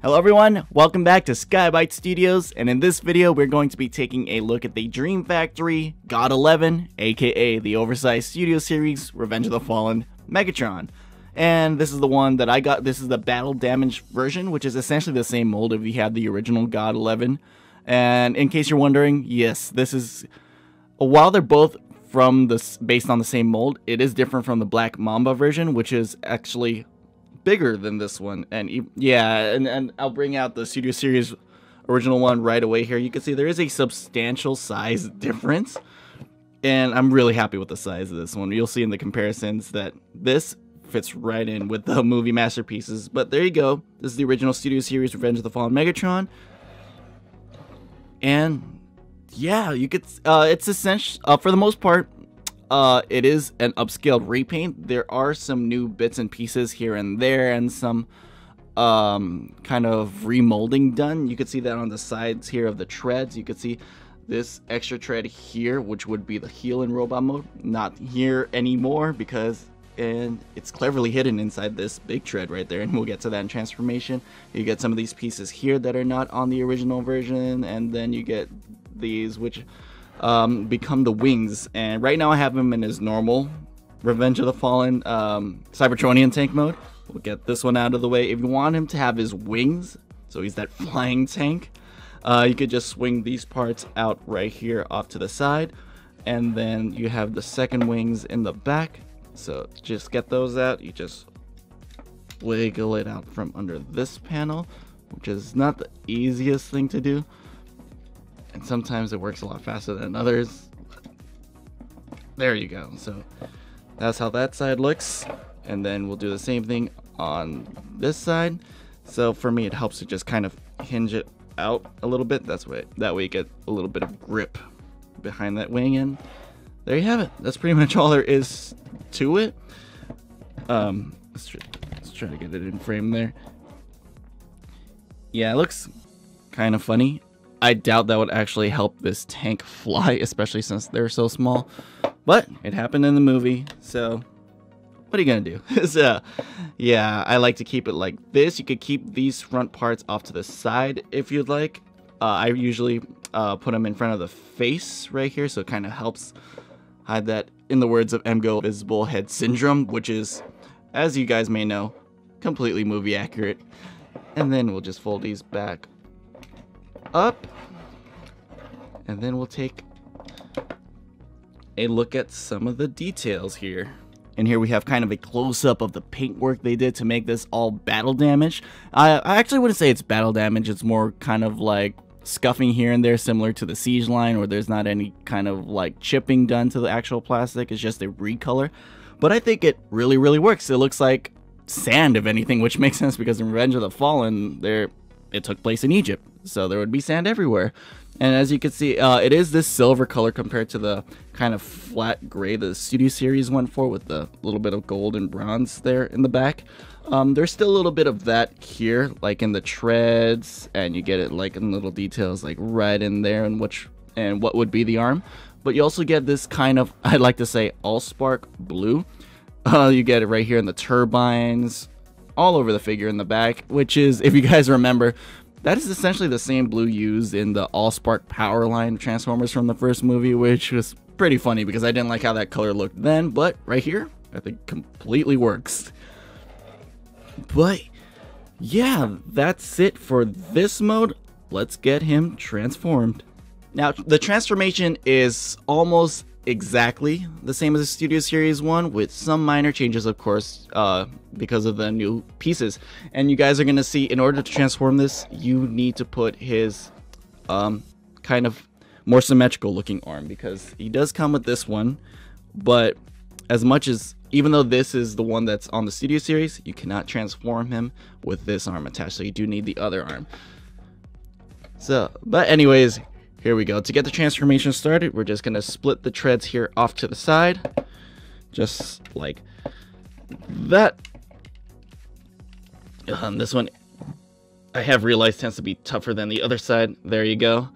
Hello everyone, welcome back to Skybyte Studios, and in this video we're going to be taking a look at the Dream Factory GOD-11, aka the Oversized Studio Series Revenge of the Fallen Megatron. And this is the one that I got. This is the battle damage version, which is essentially the same mold if you had the original GOD-11. And in case you're wondering, yes, this is, while they're both based on the same mold, it is different from the Black Mamba version, which is actually bigger than this one. And yeah, and I'll bring out the Studio Series original one right away here. You can see there is a substantial size difference, and I'm really happy with the size of this one. You'll see in the comparisons that this fits right in with the movie masterpieces. But there you go. This is the original Studio Series Revenge of the Fallen Megatron. And yeah, you could it's essential for the most part. It is an upscaled repaint. There are some new bits and pieces here and there, and some kind of remolding done. You could see that on the sides here of the treads. You could see this extra tread here, which would be the heel in robot mode, not here anymore because it's cleverly hidden inside this big tread right there, and we'll get to that in transformation. You get some of these pieces here that are not on the original version, and then you get these which become the wings. And right now I have him in his normal Revenge of the Fallen Cybertronian tank mode. We'll get this one out of the way. If you want him to have his wings, so he's that flying tank, you could just swing these parts out right here off to the side, and then you have the second wings in the back. So just get those out. You just wiggle it out from under this panel, which is not the easiest thing to do, and sometimes it works a lot faster than others. There you go. So that's how that side looks, and then we'll do the same thing on this side. So for me, it helps to just kind of hinge it out a little bit. That way you get a little bit of grip behind that wing, and there you have it. That's pretty much all there is to it. Let's try to get it in frame there. Yeah, it looks kind of funny. I doubt that would actually help this tank fly, especially since they're so small. But it happened in the movie, so what are you gonna do? So yeah, I like to keep it like this. You could keep these front parts off to the side if you'd like. I usually put them in front of the face right here, so it kind of helps hide that, in the words of MGO, visible head syndrome, which is, as you guys may know, completely movie accurate. And then we'll just fold these back up, and then we'll take a look at some of the details here. And here we have kind of a close-up of the paintwork they did to make this all battle damage. I actually wouldn't say it's battle damage. It's more kind of like scuffing here and there, similar to the Siege line, where there's not any kind of like chipping done to the actual plastic. It's just a recolor. But I think it really works. It looks like sand, if anything, which makes sense because in Revenge of the Fallen, it took place in Egypt, so there would be sand everywhere. And as you can see, it is this silver color compared to the kind of flat gray the Studio Series went for, with the little bit of gold and bronze there in the back. There's still a little bit of that here, like in the treads, and you get it like in little details like right in there, and what would be the arm. But you also get this kind of, I'd like to say, allspark blue. You get it right here in the turbines, all over the figure in the back, which is, if you guys remember, that is essentially the same blue used in the Allspark power line Transformers from the first movie, which was pretty funny because I didn't like how that color looked then, but right here, I think completely works. But yeah, that's it for this mode. Let's get him transformed. Now, the transformation is almost exactly the same as the Studio Series one, with some minor changes, of course, because of the new pieces. And you guys are going to see, in order to transform this, you need to put his kind of more symmetrical looking arm, because he does come with this one, but even though this is the one that's on the Studio Series, you cannot transform him with this arm attached, so you do need the other arm. So, but anyways, here we go. To get the transformation started, we're just going to split the treads here off to the side, just like that. This one, I have realized, tends to be tougher than the other side. There you go.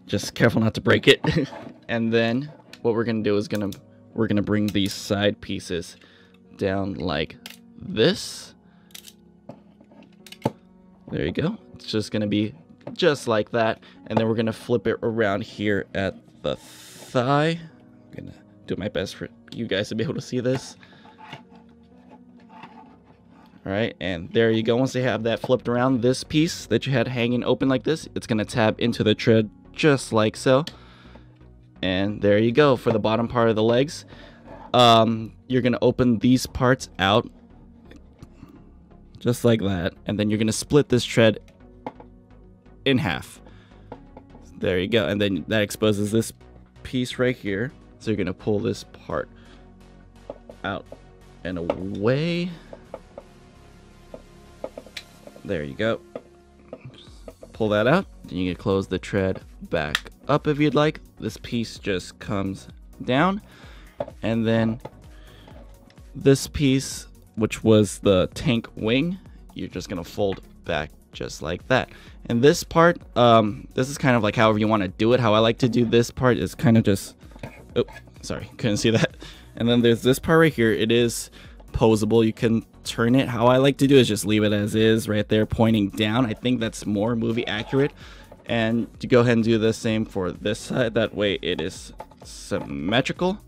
Just careful not to break it. And then what we're going to do is we're going to bring these side pieces down like this. There you go. It's just gonna be just like that. And then we're gonna flip it around here at the thigh. I'm gonna do my best for you guys to be able to see this. Alright, and there you go. Once they have that flipped around, this piece that you had hanging open like this, it's gonna tab into the tread just like so. And there you go for the bottom part of the legs. You're gonna open these parts out just like that, and then you're gonna split this tread in half. There you go, and then that exposes this piece right here. So you're gonna pull this part out and away. There you go. Pull that out. Then you can close the tread back up if you'd like. This piece just comes down, and then this piece, which was the tank wing, you're just gonna fold back just like that. And this part, this is kind of like however you want to do it. How I like to do this part is kind of just, oh, sorry, couldn't see that. And then there's this part right here. It is posable. You can turn it. How I like to do is just leave it as is right there pointing down. I think that's more movie accurate. And to go ahead and do the same for this side, that way it is symmetrical.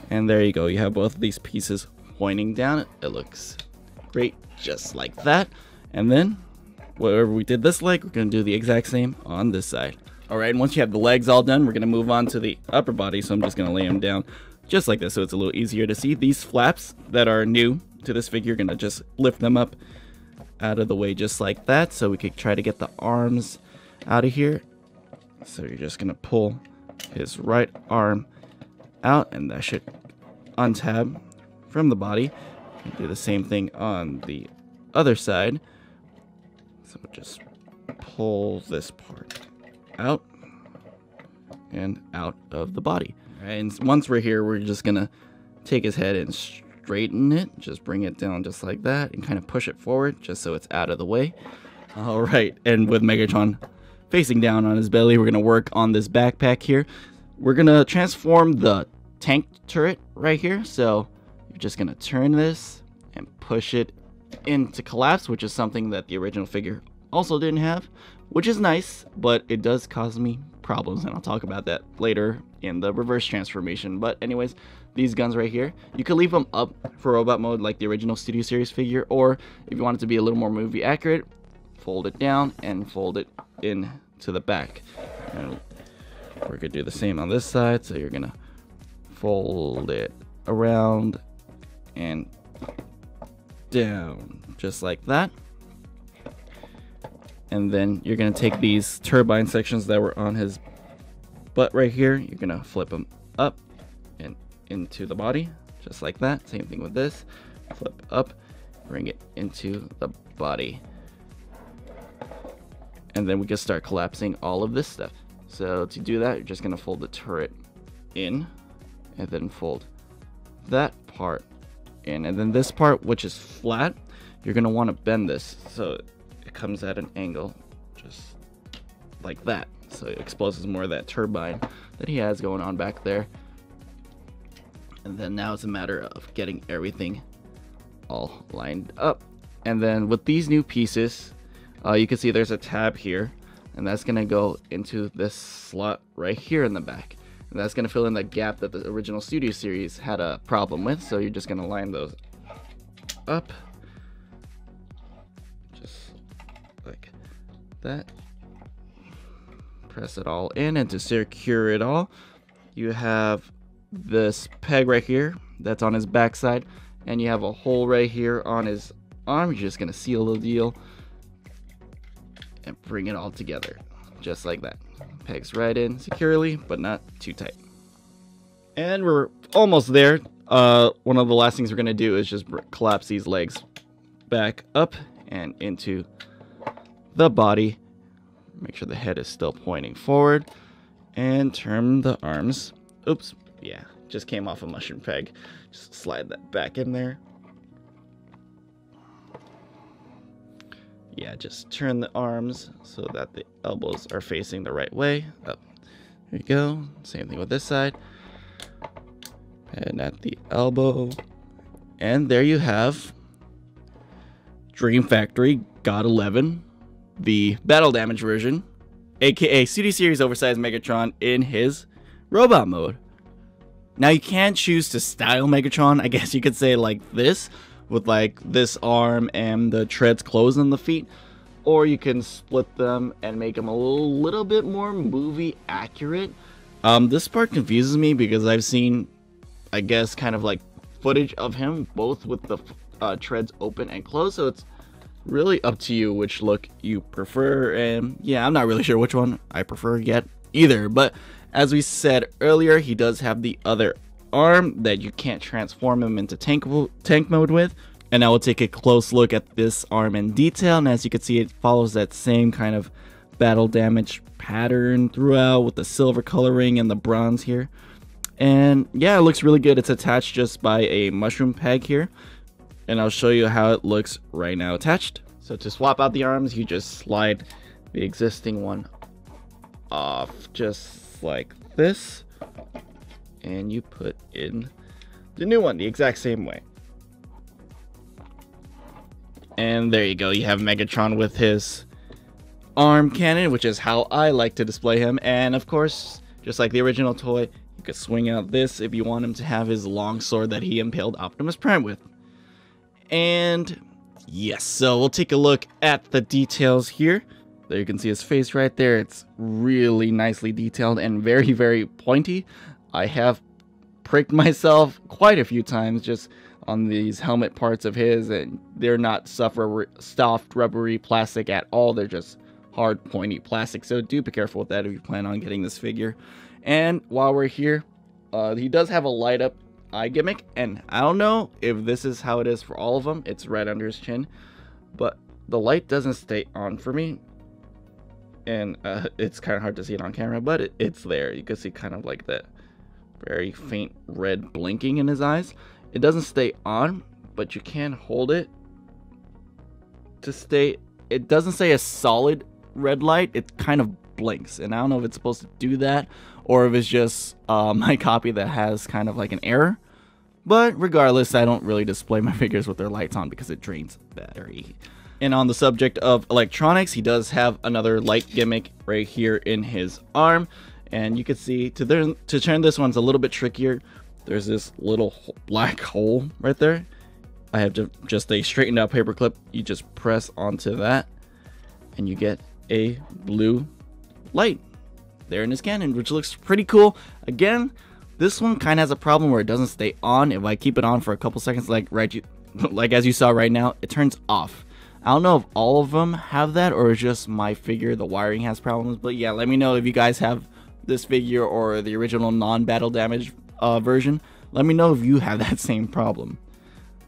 And there you go, you have both of these pieces pointing down. It looks great just like that. And then whatever we did this leg, we're going to do the exact same on this side. Alright, and once you have the legs all done, we're going to move on to the upper body. So I'm just going to lay them down just like this so it's a little easier to see. These flaps that are new to this figure, going to just lift them up out of the way just like that, so we could try to get the arms out of here. So you're just going to pull his right arm out, and that should untab from the body. Do the same thing on the other side. So just pull this part out and out of the body. All right, and once we're here, we're just gonna take his head and straighten it. Just bring it down just like that and kind of push it forward just so it's out of the way. All right, and with Megatron facing down on his belly, we're gonna work on this backpack here. We're gonna transform the tank turret right here. So you're just gonna turn this and push it into collapse, which is something that the original figure also didn't have, which is nice, but it does cause me problems, and I'll talk about that later in the reverse transformation. But anyways, these guns right here, you can leave them up for robot mode like the original Studio Series figure, or if you want it to be a little more movie accurate, fold it down and fold it in to the back. And we're gonna do the same on this side, so you're gonna fold it around and down just like that. And then you're gonna take these turbine sections that were on his butt right here, you're gonna flip them up and into the body just like that. Same thing with this, flip up, bring it into the body, and then we can start collapsing all of this stuff. So to do that, you're just gonna fold the turret in and then fold that part in, and then this part, which is flat, you're gonna want to bend this so it comes at an angle just like that, so it exposes more of that turbine that he has going on back there. And then now it's a matter of getting everything all lined up. And then with these new pieces, you can see there's a tab here, and that's gonna go into this slot right here in the back, and that's gonna fill in the gap that the original Studio Series had a problem with. So you're just gonna line those up just like that, press it all in, and to secure it all, you have this peg right here that's on his backside, and you have a hole right here on his arm. You're just gonna seal the deal and bring it all together just like that. Pegs right in securely, but not too tight. And we're almost there. One of the last things we're gonna do is just collapse these legs back up and into the body. Make sure the head is still pointing forward, and turn the arms. Oops, yeah, just came off a mushroom peg. Just slide that back in there. Yeah, just turn the arms so that the elbows are facing the right way. Up. There you go. Same thing with this side. And at the elbow. And there you have Dream Factory GOD-11 the battle damage version, aka CD Series Oversized Megatron in his robot mode. Now you can choose to style Megatron, I guess you could say like this, with like this arm and the treads closed on the feet, or you can split them and make them a little bit more movie accurate. This part confuses me because I've seen, I guess, kind of like footage of him both with the treads open and closed, so it's really up to you which look you prefer. And yeah, I'm not really sure which one I prefer yet either, but as we said earlier, he does have the other arm that you can't transform him into tank mode with. And I will take a close look at this arm in detail, and as you can see, it follows that same kind of battle damage pattern throughout with the silver coloring and the bronze here. And yeah, it looks really good. It's attached just by a mushroom peg here, and I'll show you how it looks right now attached. So to swap out the arms, you just slide the existing one off just like this, and you put in the new one the exact same way. And there you go, you have Megatron with his arm cannon, which is how I like to display him. And of course, just like the original toy, you could swing out this if you want him to have his long sword that he impaled Optimus Prime with. And yes, so we'll take a look at the details here. There you can see his face right there. It's really nicely detailed and very, very pointy. I have pricked myself quite a few times just on these helmet parts of his, and they're not soft rubbery plastic at all. They're just hard pointy plastic, so do be careful with that if you plan on getting this figure. And while we're here, he does have a light up eye gimmick, and I don't know if this is how it is for all of them. It's right under his chin, but the light doesn't stay on for me, and it's kind of hard to see it on camera, but it's there. You can see kind of like that very faint red blinking in his eyes. It doesn't stay on, but you can hold it to stay. It doesn't say a solid red light. It kind of blinks, and I don't know if it's supposed to do that or if it's just my copy that has kind of like an error. But regardless, I don't really display my figures with their lights on because it drains battery. And on the subject of electronics, he does have another light gimmick right here in his arm, and you can see to turn this one's a little bit trickier. There's this little black hole right there. I have just a straightened out paper clip. You just press onto that and you get a blue light there in his cannon, which looks pretty cool. Again, this one kind of has a problem where it doesn't stay on. If I keep it on for a couple seconds, like as you saw right now, it turns off. I don't know if all of them have that or it's just my figure, the wiring has problems. But yeah, let me know if you guys have this figure or the original non-battle damage version. Let me know if you have that same problem.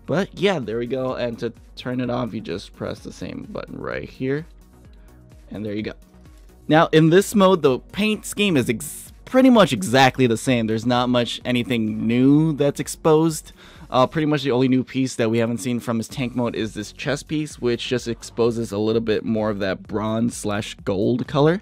But yeah, there we go. And to turn it off, you just press the same button right here, and there you go. Now in this mode, the paint scheme is pretty much exactly the same. There's not much anything new that's exposed. Pretty much the only new piece that we haven't seen from his tank mode is this chest piece, which just exposes a little bit more of that bronze / gold color.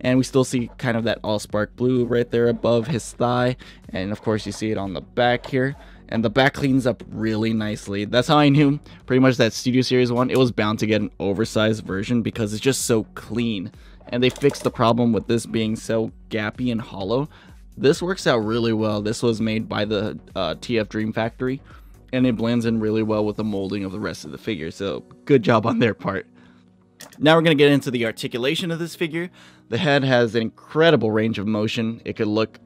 And we still see kind of that all-spark blue right there above his thigh. And of course you see it on the back here. And the back cleans up really nicely. That's how I knew pretty much that Studio Series 1, it was bound to get an oversized version because it's just so clean. And they fixed the problem with this being so gappy and hollow. This works out really well. This was made by the TF Dream Factory, and it blends in really well with the molding of the rest of the figure. So good job on their part. Now we're going to get into the articulation of this figure. The head has an incredible range of motion. It could look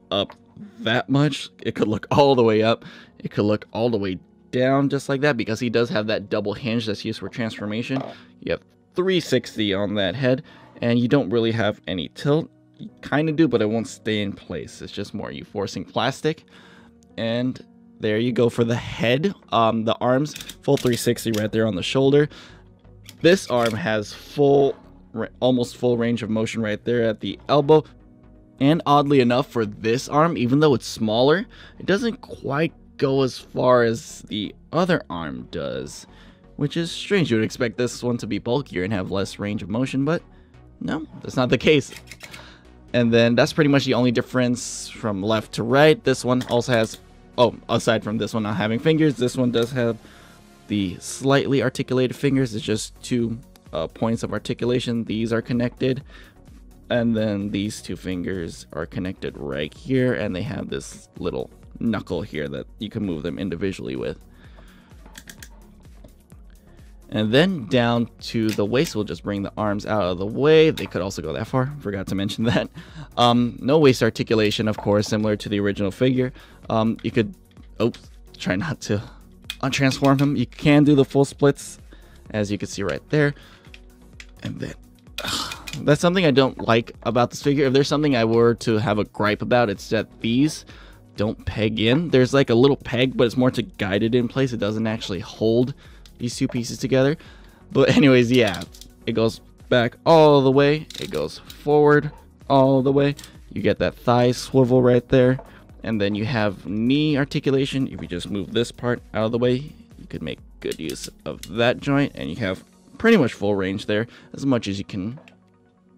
up that much. It could look all the way up. It could look all the way down just like that because he does have that double hinge that's used for transformation. You have 360 on that head, and you don't really have any tilt. You kind of do, but it won't stay in place. It's just more you forcing plastic. And there you go for the head. The arms, full 360 right there on the shoulder. This arm has almost full range of motion right there at the elbow. And oddly enough, for this arm, even though it's smaller, it doesn't quite go as far as the other arm does, which is strange. You would expect this one to be bulkier and have less range of motion, but no, that's not the case. And then that's pretty much the only difference from left to right. This one also has, aside from this one not having fingers, this one does have the slightly articulated fingers. It's just two points of articulation. These are connected, and then these two fingers are connected right here, and they have this little knuckle here that you can move them individually with. And then down to the waist, we'll just bring the arms out of the way. They could also go that far, forgot to mention that. No waist articulation, of course, similar to the original figure. You could, oops, try not to untransform him. You can do the full splits, as you can see right there. And then, that's something I don't like about this figure. If there's something I were to have a gripe about, it's that these don't peg in. There's like a little peg, but it's more to guide it in place. It doesn't actually hold these two pieces together. But anyways, yeah, it goes back all the way, it goes forward all the way. You get that thigh swivel right there, and then you have knee articulation. If you just move this part out of the way, you could make good use of that joint, and you have pretty much full range there, as much as you can.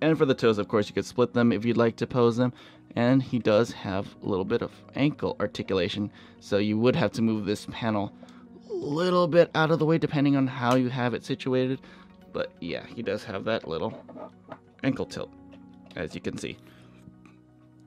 And for the toes, of course, you could split them if you'd like to pose them. And he does have a little bit of ankle articulation, so you would have to move this panel little bit out of the way depending on how you have it situated. But yeah, he does have that little ankle tilt, as you can see.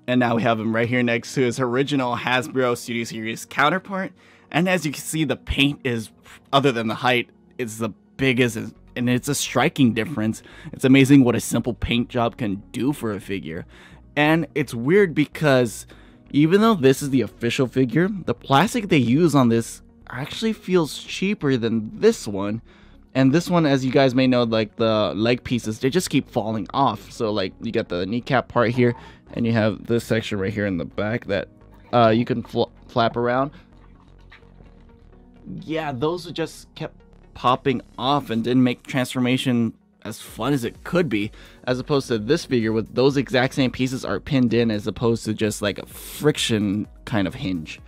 And now we have him right here next to his original Hasbro Studio Series counterpart. And as you can see, the paint is, other than the height, it's the biggest, and it's a striking difference. It's amazing what a simple paint job can do for a figure. And it's weird because even though this is the official figure, the plastic they use on this actually feels cheaper than this one. And this one, as you guys may know, like the leg pieces, they just keep falling off. So like you got the kneecap part here, and you have this section right here in the back that you can flap around. Yeah, those just kept popping off and didn't make transformation as fun as it could be, as opposed to this figure with those exact same pieces are pinned in, as opposed to just like a friction kind of hinge.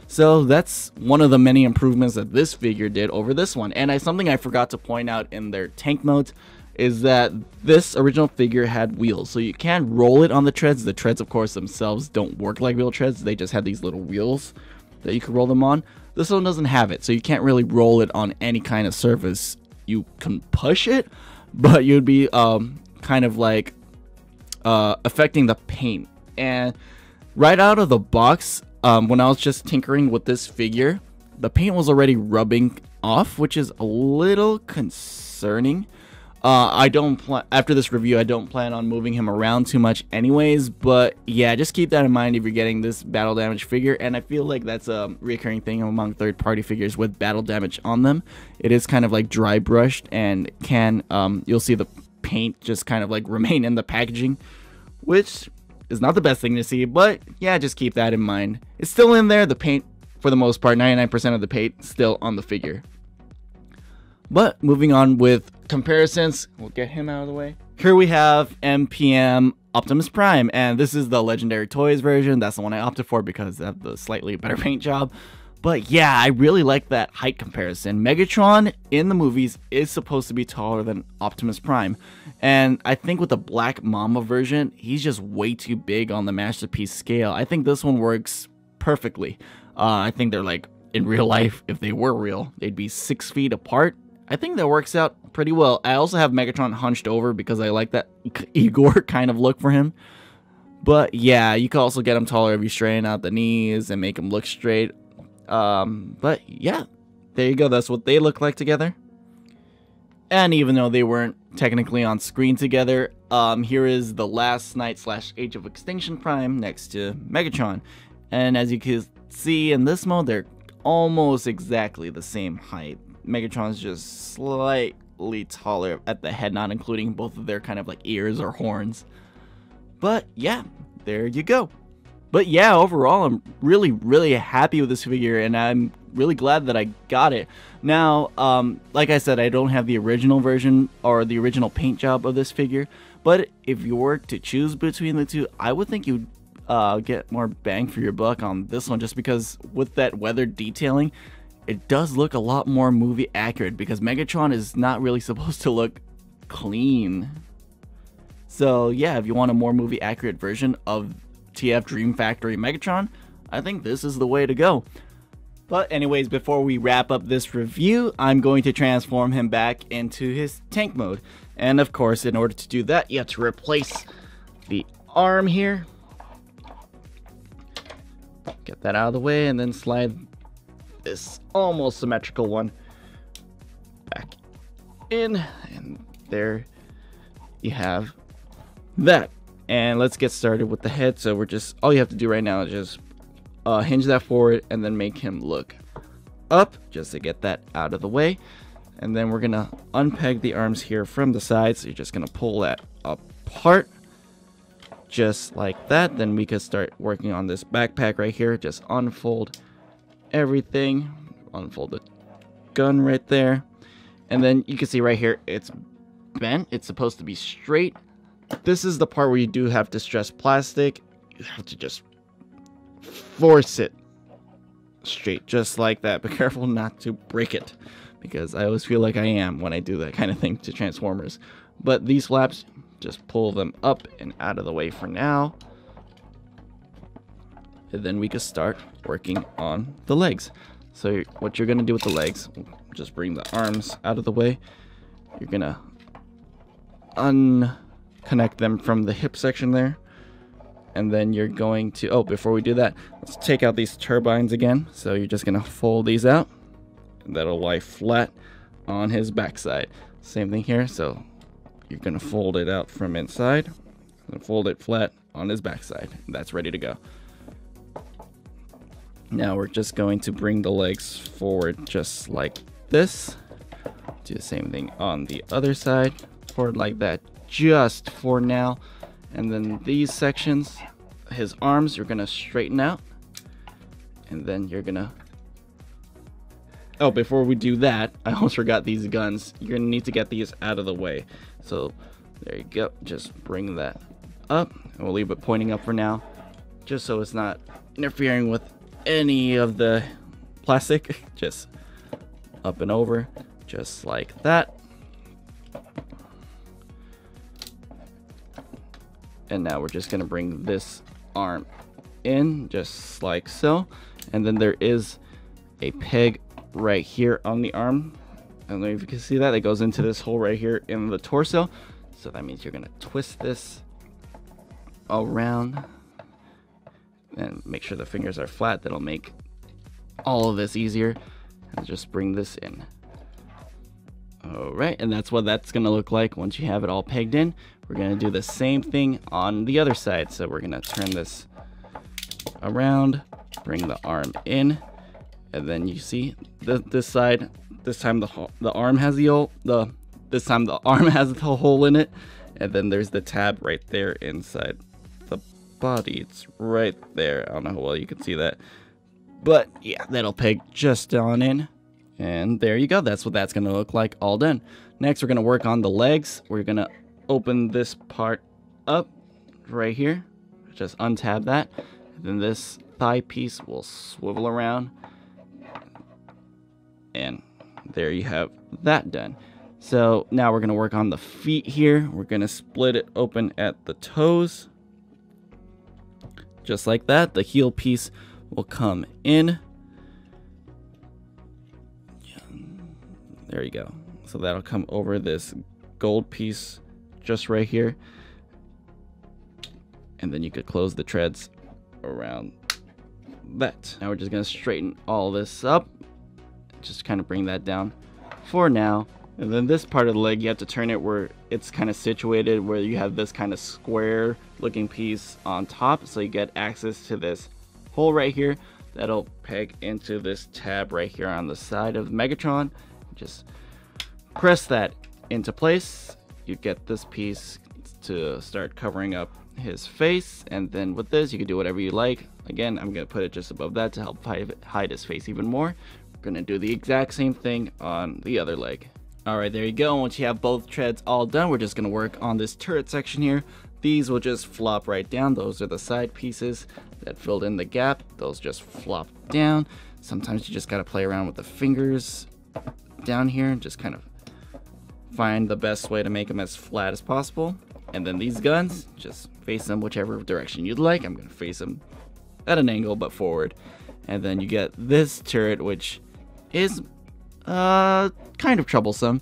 So that's one of the many improvements that this figure did over this one. And something I forgot to point out in their tank modes is that this original figure had wheels, so you can roll it on the treads. The treads, of course, themselves don't work like real treads. They just have these little wheels that you can roll them on. This one doesn't have it, so you can't really roll it on any kind of surface. You can push it, but you'd be kind of like affecting the paint. And right out of the box, when I was just tinkering with this figure, the paint was already rubbing off, which is a little concerning. After this review, I don't plan on moving him around too much anyways, but yeah, just keep that in mind if you're getting this battle damage figure. And I feel like that's a recurring thing among third-party figures with battle damage on them. It is kind of like dry brushed, and you'll see the paint just kind of like remain in the packaging, which is not the best thing to see, but yeah, just keep that in mind. It's still in there, the paint, for the most part, 99% of the paint still on the figure. But moving on with comparisons, we'll get him out of the way. Here we have MPM Optimus Prime, and this is the Legendary Toys version. That's the one I opted for because they have the slightly better paint job. But yeah, I really like that height comparison. Megatron in the movies is supposed to be taller than Optimus Prime. And I think with the Black Mamba version, he's just way too big on the Masterpiece scale. I think this one works perfectly. I think they're like, in real life, if they were real, they'd be 6 feet apart. I think that works out pretty well. I also have Megatron hunched over because I like that Igor kind of look for him. But yeah, you can also get him taller if you straighten out the knees and make him look straight. But yeah, there you go. That's what they look like together. And even though they weren't technically on screen together, here is the Last Night / Age of Extinction Prime next to Megatron. And as you can see in this mode, they're almost exactly the same height. Megatron's just slightly taller at the head, not including both of their kind of like ears or horns. But yeah, there you go. But yeah, overall, I'm really happy with this figure, and I'm really glad that I got it. Now, like I said, I don't have the original version or the original paint job of this figure, but if you were to choose between the two, I would think you'd get more bang for your buck on this one, just because with that weathered detailing, it does look a lot more movie accurate, because Megatron is not really supposed to look clean. So yeah, if you want a more movie accurate version of TF Dream Factory Megatron, I think this is the way to go. But anyways, before we wrap up this review, I'm going to transform him back into his tank mode. And of course, in order to do that, you have to replace the arm here. Get that out of the way, and then slide this almost symmetrical one back in, and there you have that. And let's get started with the head. So we're just, all you have to do right now is just hinge that forward and then make him look up, just to get that out of the way. And then we're gonna unpeg the arms here from the sides. So you're just gonna pull that apart just like that. Then we can start working on this backpack right here. Just unfold everything, unfold the gun right there, and then you can see right here it's bent. It's supposed to be straight. This is the part where you do have distressed plastic. You have to just force it straight, just like that. Be careful not to break it, because I always feel like I am when I do that kind of thing to Transformers. But these flaps, just pull them up and out of the way for now, and then we can start working on the legs. So what you're gonna do with the legs, just bring the arms out of the way. You're gonna unconnect them from the hip section there, and then you're going to, oh, before we do that, let's take out these turbines again. So you're just gonna fold these out, and that'll lie flat on his backside. Same thing here. So you're gonna fold it out from inside and fold it flat on his backside. That's ready to go. Now we're just going to bring the legs forward just like this. Do the same thing on the other side, forward like that just for now. And then these sections, his arms, you're gonna straighten out, and then you're gonna, oh, before we do that, I almost forgot these guns. You're gonna need to get these out of the way. So there you go, just bring that up, and we'll leave it pointing up for now, just so it's not interfering with any of the plastic. Just up and over, just like that. And now we're just gonna bring this arm in just like so, and then there is a peg right here on the arm. I don't know if you can see that. It goes into this hole right here in the torso. So that means you're gonna twist this around and make sure the fingers are flat. That'll make all of this easier. And just bring this in. All right, and that's what that's gonna look like once you have it all pegged in. We're gonna do the same thing on the other side. So we're gonna turn this around, bring the arm in, and then you see this side. This time the arm has the hole. This time the arm has the hole in it, and then there's the tab right there inside the body. It's right there. I don't know how well you can see that, but yeah, that'll peg just on in. And there you go. That's what that's gonna look like all done. Next, we're gonna work on the legs. We're gonna open this part up right here. Just untab that, and then this thigh piece will swivel around, and there you have that done. So now we're gonna work on the feet here. We're gonna split it open at the toes, just like that. The heel piece will come in. There you go. So that'll come over this gold piece just right here. And then you could close the treads around that. Now we're just gonna straighten all this up. Just kind of bring that down for now. And then this part of the leg, you have to turn it where it's kind of situated, where you have this kind of square looking piece on top. So you get access to this hole right here. That'll peg into this tab right here on the side of Megatron. Just press that into place. You get this piece to start covering up his face, and then with this you can do whatever you like. Again, I'm gonna put it just above that to help hide his face even more. We're gonna do the exact same thing on the other leg. All right, there you go. Once you have both treads all done, we're just gonna work on this turret section here. These will just flop right down. Those are the side pieces that filled in the gap. Those just flop down. Sometimes you just gotta play around with the fingers down here and just kind of find the best way to make them as flat as possible. And then these guns, just face them whichever direction you'd like. I'm gonna face them at an angle but forward. And then you get this turret, which is kind of troublesome.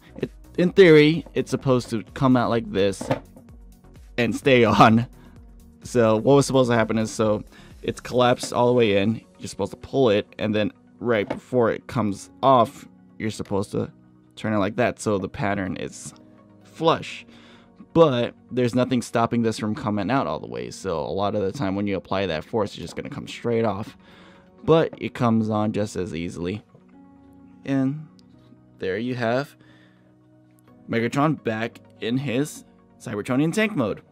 in theory, it's supposed to come out like this and stay on. So what was supposed to happen is, so it's collapsed all the way in. You're supposed to pull it, and then right before it comes off, you're supposed to turn it like that, so the pattern is flush. But there's nothing stopping this from coming out all the way, so a lot of the time when you apply that force, it's just going to come straight off. But it comes on just as easily. And there you have Megatron back in his Cybertronian tank mode.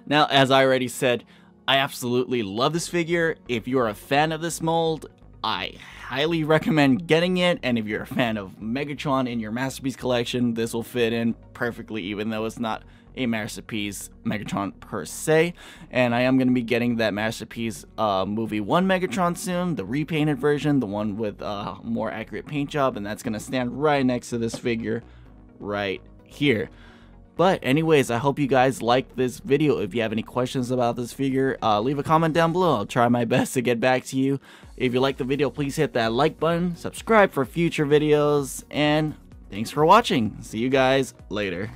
Now, as I already said, I absolutely love this figure. If you're a fan of this mold, I highly recommend getting it, and if you're a fan of Megatron in your Masterpiece collection, this will fit in perfectly, even though it's not a Masterpiece Megatron per se. And I am going to be getting that Masterpiece Movie 1 Megatron soon, the repainted version, the one with a more accurate paint job, and that's going to stand right next to this figure right here. But anyways, I hope you guys liked this video. If you have any questions about this figure, leave a comment down below. I'll try my best to get back to you. If you liked the video, please hit that like button, subscribe for future videos, and thanks for watching. See you guys later.